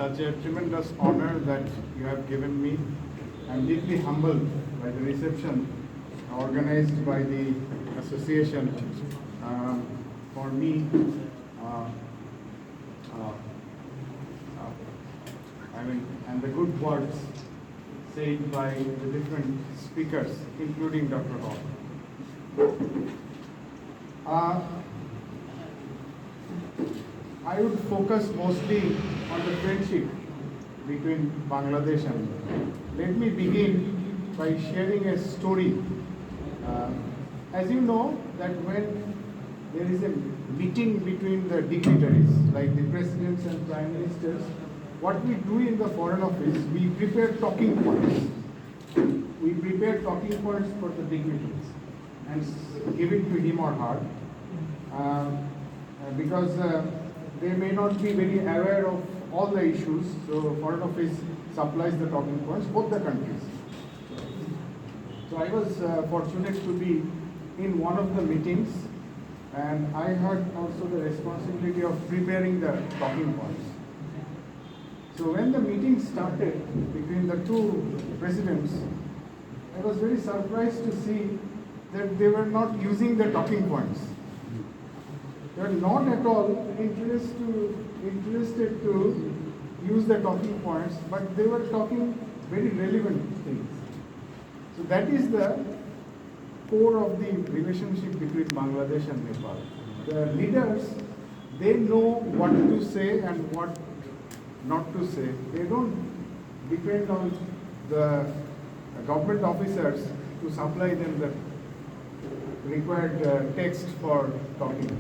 such a tremendous honor that you have given me. I'm deeply humbled by the reception organized by the association for me. And the good words said by the different speakers, including Dr. Hall. I would focus mostly on the friendship between Bangladesh and Nepal. Let me begin by sharing a story. As you know, that when there is a meeting between the dignitaries, like the presidents and prime ministers, what we do in the Foreign Office, we prepare talking points. We prepare talking points for the dignitaries and give it to him or her because they may not be very aware of all the issues. So Foreign Office supplies the talking points, both the countries. So I was fortunate to be in one of the meetings, and I had also the responsibility of preparing the talking points. So when the meeting started between the two presidents, I was very surprised to see that they were not using the talking points. They were not at all interested to use the talking points, but they were talking very relevant things. So that is the core of the relationship between Bangladesh and Nepal. The leaders, they know what to say and what not to say. They don't depend on the government officers to supply them the required text for talking.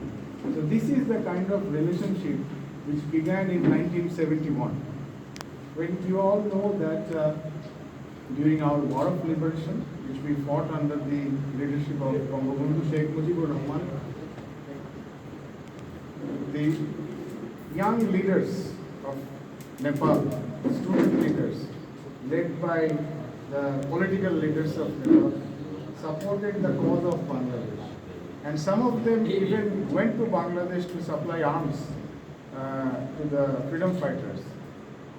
So this is the kind of relationship which began in 1971. When you all know that during our War of Liberation, which we fought under the leadership of Bangabandhu Sheikh Mujibur Rahman, the young leaders of Nepal, student leaders, led by the political leaders of Nepal, supported the cause of Bangladesh. And some of them even went to Bangladesh to supply arms to the freedom fighters.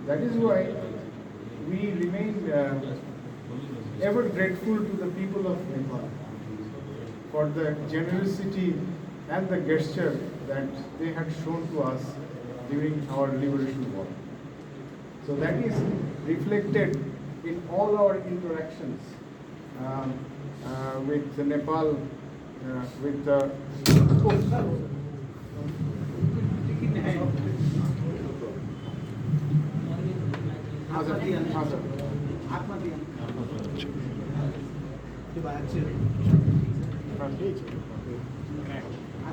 That is why we remain ever grateful to the people of Nepal for the generosity and the gesture that they had shown to us during our liberation war. So that is reflected in all our interactions with Nepal, with the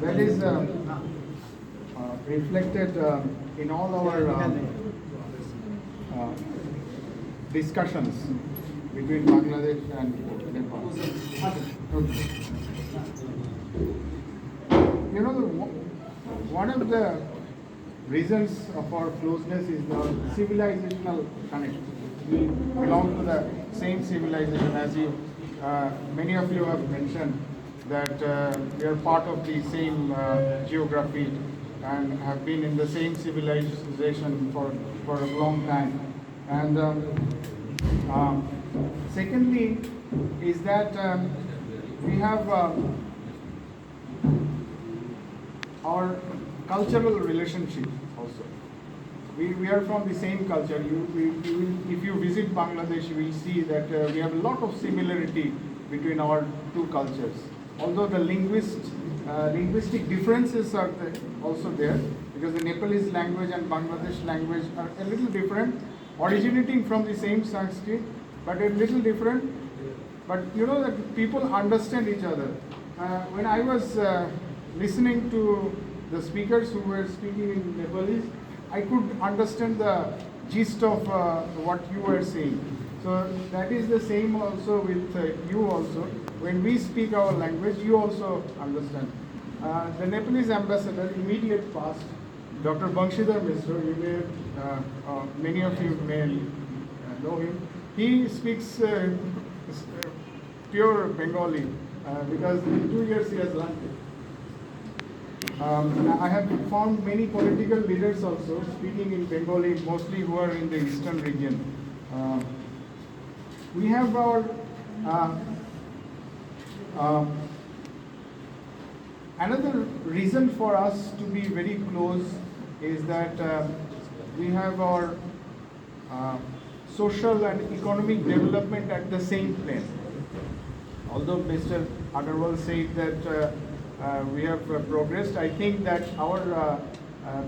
that is reflected in all our discussions between Bangladesh and Nepal. You know, one of the reasons of our closeness is the civilizational connection. We belong to the same civilization, as many of you have mentioned that we are part of the same geography and have been in the same civilization for a long time. And secondly is that we have our cultural relationship also. We are from the same culture. If you visit Bangladesh, you will see that we have a lot of similarity between our two cultures. Although the linguistic differences are also there, because the Nepalese language and Bangladesh language are a little different, originating from the same Sanskrit, but a little different. But you know that people understand each other. When I was listening to the speakers who were speaking in Nepalese, I could understand the gist of what you were saying. So that is the same also with you also. When we speak our language, you also understand. The Nepalese ambassador, immediate past, Dr. Bangshidhar Mishra, you may, many of you may know him. He speaks pure Bengali because in 2 years he has learned it. I have found many political leaders also speaking in Bengali, mostly who are in the eastern region. Uh, we have our uh, uh, another reason for us to be very close is that we have our social and economic development at the same plane. Although Mr. Agarwal said that we have progressed, I think that our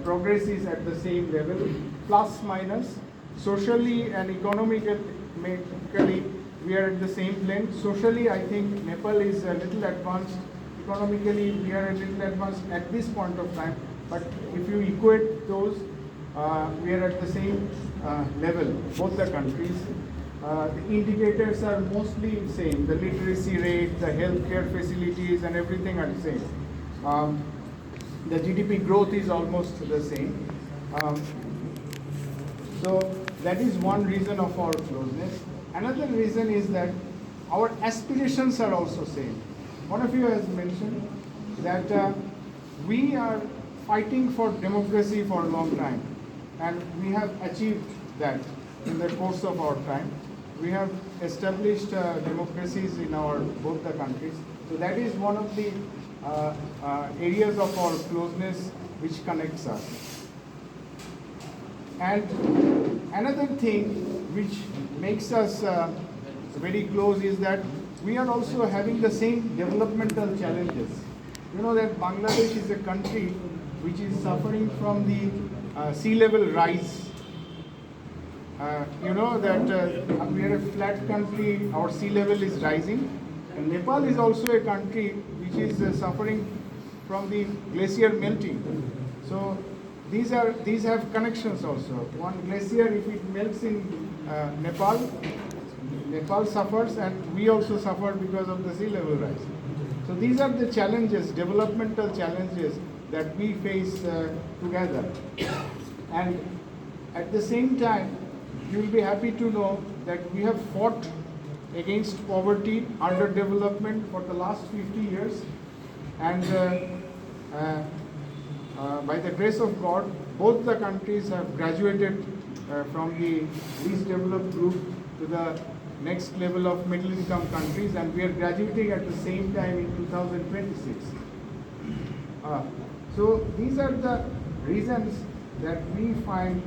progress is at the same level, plus minus. Socially and economically, we are at the same plane. Socially, I think Nepal is a little advanced. Economically, we are a little advanced at this point of time. But if you equate those, we are at the same level, both the countries. The indicators are mostly same. The literacy rate, the healthcare facilities, and everything are the same. The GDP growth is almost the same. So that is one reason of our closeness. Another reason is that our aspirations are also same. One of you has mentioned that we are fighting for democracy for a long time, and we have achieved that in the course of our time. We have established democracies in our both the countries. So that is one of the areas of our closeness which connects us. And another thing which makes us very close is that we are also having the same developmental challenges. You know that Bangladesh is a country which is suffering from the sea level rise. You know that we are a flat country, our sea level is rising. And Nepal is also a country which is suffering from the glacier melting. So these have connections also. One glacier, if it melts in Nepal suffers, and we also suffer because of the sea level rise. So these are the challenges, developmental challenges that we face together. And at the same time, you will be happy to know that we have fought against poverty, underdevelopment for the last 50 years. And by the grace of God, both the countries have graduated from the least developed group to the next level of middle income countries, and we are graduating at the same time in 2026. So these are the reasons that we find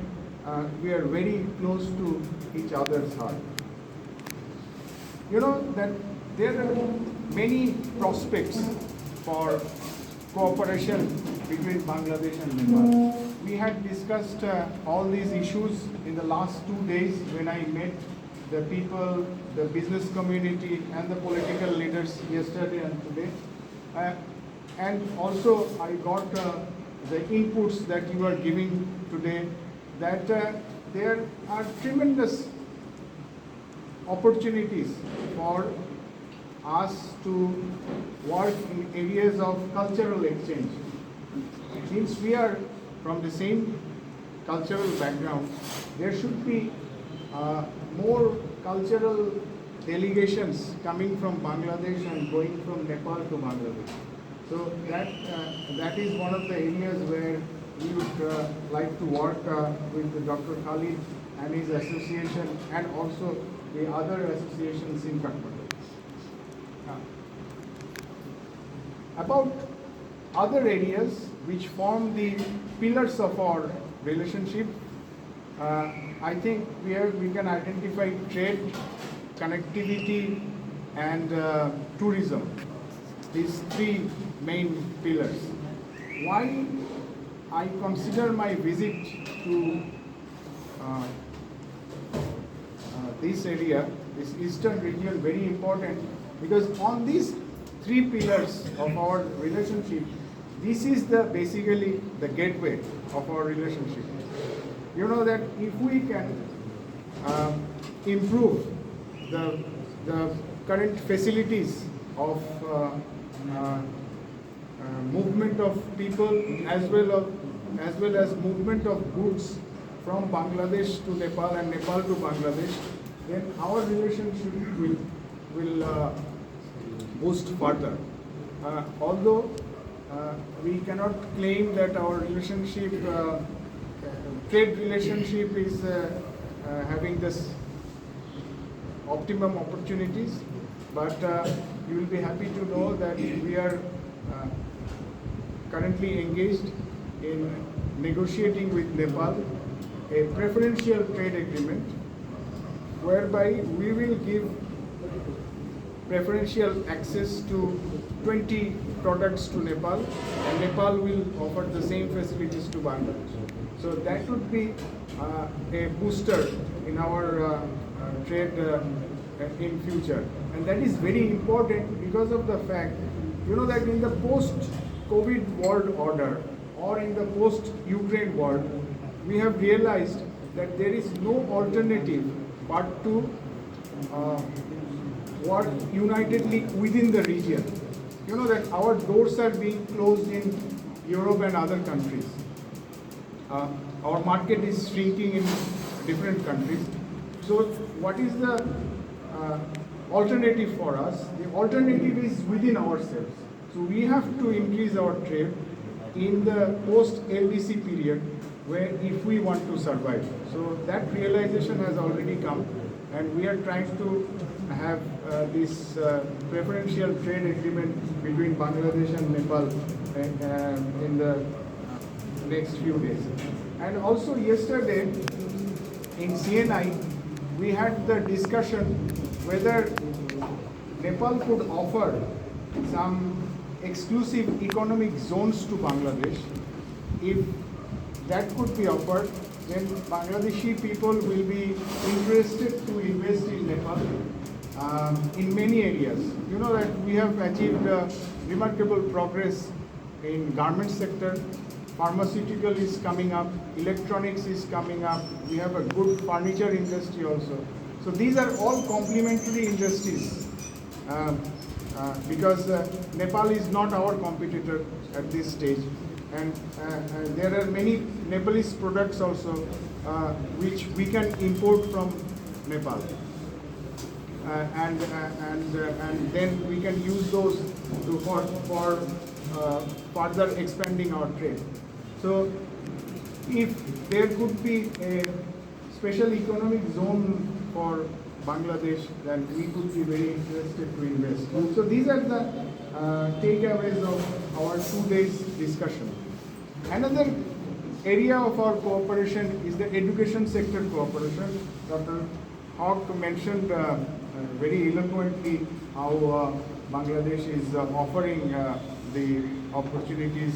we are very close to each other's heart. You know that there are many prospects for cooperation between Bangladesh and Nepal. We had discussed all these issues in the last 2 days when I met the people, the business community, and the political leaders yesterday and today. And also I got the inputs that you are giving today, that there are tremendous opportunities for us to work in areas of cultural exchange. Since we are from the same cultural background, there should be more cultural delegations coming from Bangladesh and going from Nepal to Bangladesh. So that is one of the areas where we would like to work with Dr. Khalid and his association, and also the other associations in Kathmandu. About other areas which form the pillars of our relationship, I think we can identify trade, connectivity, and tourism. These three main pillars. Why I consider my visit to this area, this eastern region, very important, because on these three pillars of our relationship, this is basically the gateway of our relationship. You know that if we can improve the current facilities of movement of people as well as movement of goods from Bangladesh to Nepal and Nepal to Bangladesh, then our relationship will boost further. Although we cannot claim that our relationship, trade relationship is having this optimum opportunities, but you will be happy to know that we are currently engaged in negotiating with Nepal a preferential trade agreement whereby we will give preferential access to 20 products to Nepal, and Nepal will offer the same facilities to Bangladesh. So that would be a booster in our trade in future, and that is very important because of the fact, that in the post-COVID world order or in the post-Ukraine world, we have realized that there is no alternative but to work unitedly within the region. That our doors are being closed in Europe and other countries. Our market is shrinking in different countries. So what is the alternative for us? The alternative is within ourselves. So we have to increase our trade in the post-LDC period, where if we want to survive. So that realization has already come, and we are trying to have this preferential trade agreement between Bangladesh and Nepal in the next few days. And also yesterday in CNI, we had the discussion whether Nepal could offer some exclusive economic zones to Bangladesh. If that could be offered, then Bangladeshi people will be interested to invest in Nepal in many areas. That we have achieved remarkable progress in garment sector, pharmaceutical is coming up, electronics is coming up, we have a good furniture industry also. So these are all complementary industries because Nepal is not our competitor at this stage. And there are many Nepalese products also which we can import from Nepal, and then we can use those for further expanding our trade. So, if there could be a special economic zone for Bangladesh, then we could be very interested to invest. So these are the takeaways of our 2 days discussion. Another area of our cooperation is the education sector cooperation. Dr. Hawk mentioned very eloquently how Bangladesh is offering the opportunities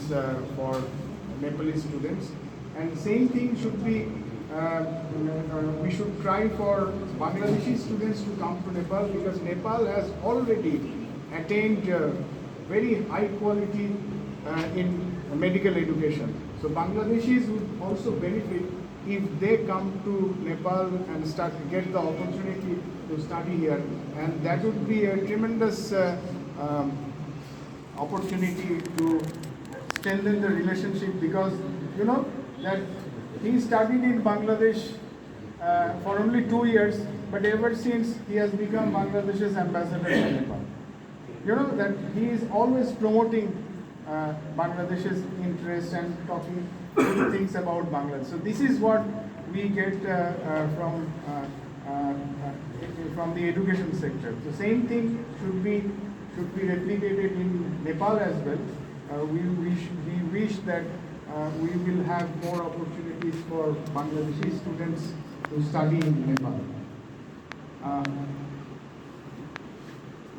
for Nepalese students, and same thing should be we should try for Bangladeshi students to come to Nepal, because Nepal has already attained very high quality in medical education. So Bangladeshis would also benefit if they come to Nepal and get the opportunity to study here, and that would be a tremendous opportunity to strengthen the relationship, because that he studied in Bangladesh for only 2 years, but ever since he has become Bangladesh's ambassador to Nepal. That he is always promoting Bangladesh's interest and talking good things about Bangladesh. So this is what we get from the education sector. The same thing should be replicated in Nepal as well. We wish that we will have more opportunities for Bangladeshi students to study in Nepal.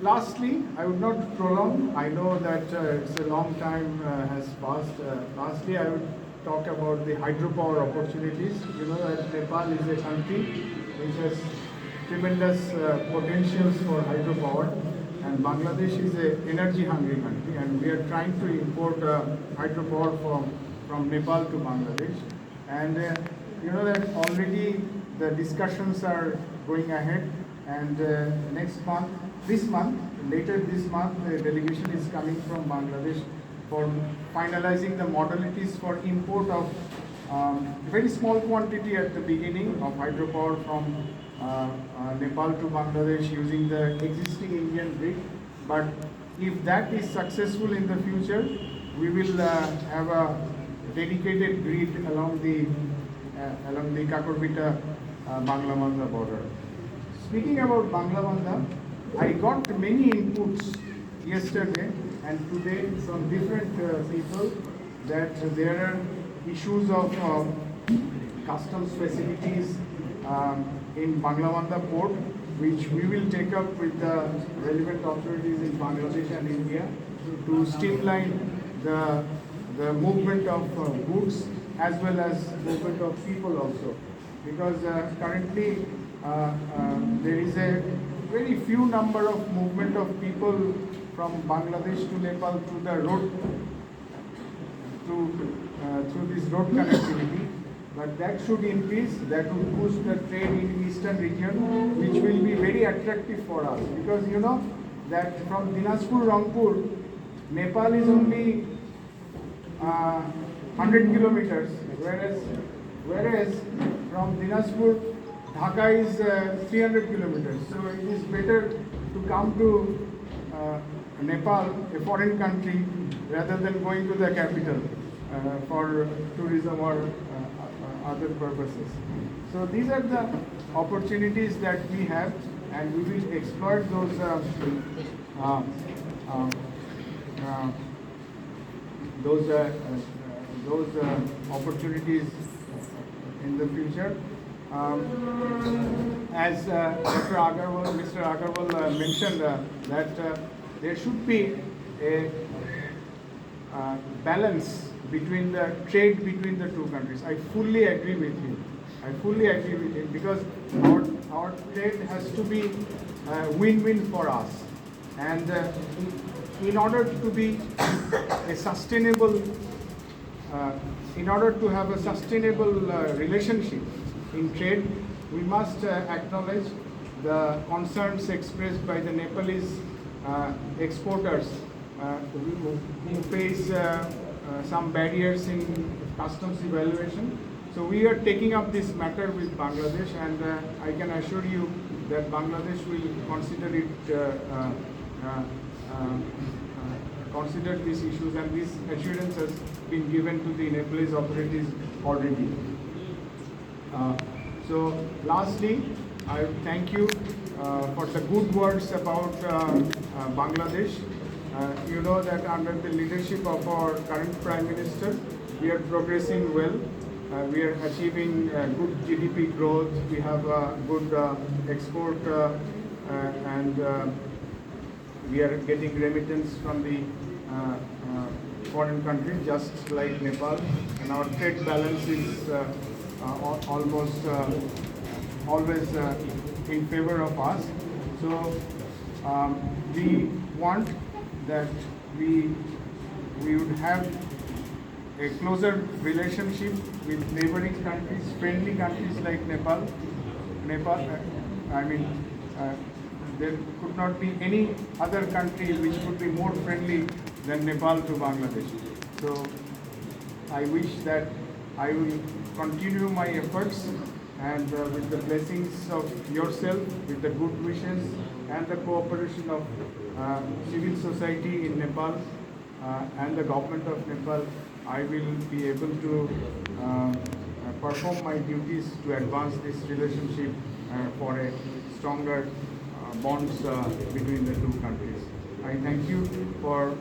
Lastly, I would not prolong. I know that it's a long time has passed. Lastly, I would talk about the hydropower opportunities. That Nepal is a country which has tremendous potentials for hydropower, and Bangladesh is an energy-hungry country, and we are trying to import hydropower from Nepal to Bangladesh. And that already the discussions are going ahead, and later this month, the delegation is coming from Bangladesh for finalizing the modalities for import of very small quantity at the beginning of hydropower from Nepal to Bangladesh using the existing Indian grid. But if that is successful in the future, we will have a dedicated grid along the Kakorbita Banglamanda border. Speaking about Banglamanda, I got many inputs yesterday and today from different people that there are issues of customs facilities in Banglamanda port, which we will take up with the relevant authorities in Bangladesh and India to streamline the movement of goods as well as movement of people also. Because currently there is a very few number of movement of people from Bangladesh to Nepal through the road, through this road connectivity. But that should increase, that will boost the trade in eastern region, which will be very attractive for us. Because you know that from Dinajpur, Rangpur, Nepal is only 100 kilometers, whereas from Dinajpur, Dhaka is 300 kilometers. So it is better to come to Nepal, a foreign country, rather than going to the capital for tourism or other purposes. So these are the opportunities that we have, and we will exploit those opportunities in the future. As Mr. Agarwal mentioned, that there should be a balance between the trade between the two countries. I fully agree with him. Because our trade has to be win-win for us, and in order to be a sustainable, in order to have a sustainable relationship in trade, we must acknowledge the concerns expressed by the Nepalese exporters who face some barriers in customs evaluation. So we are taking up this matter with Bangladesh, and I can assure you that Bangladesh will consider these issues, and this assurance has been given to the Nepalese authorities already. So lastly, I thank you for the good words about Bangladesh. You know that under the leadership of our current Prime Minister, we are progressing well. We are achieving good GDP growth. We have good export, and we are getting remittance from the foreign countries, just like Nepal. And our trade balance is almost always in favor of us. So we want that we would have a closer relationship with neighboring countries, friendly countries like Nepal. There could not be any other country which would be more friendly than Nepal to Bangladesh. So I wish that I will continue my efforts, and with the blessings of yourself, with the good wishes and the cooperation of civil society in Nepal and the government of Nepal, I will be able to perform my duties to advance this relationship for a stronger bonds between the two countries. I thank you for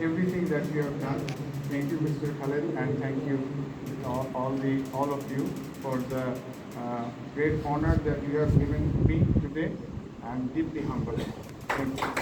everything that you have done. Thank you, Mr. Khaled, and thank you all of you for the great honor that you have given me today. I am deeply humbled. Thank you.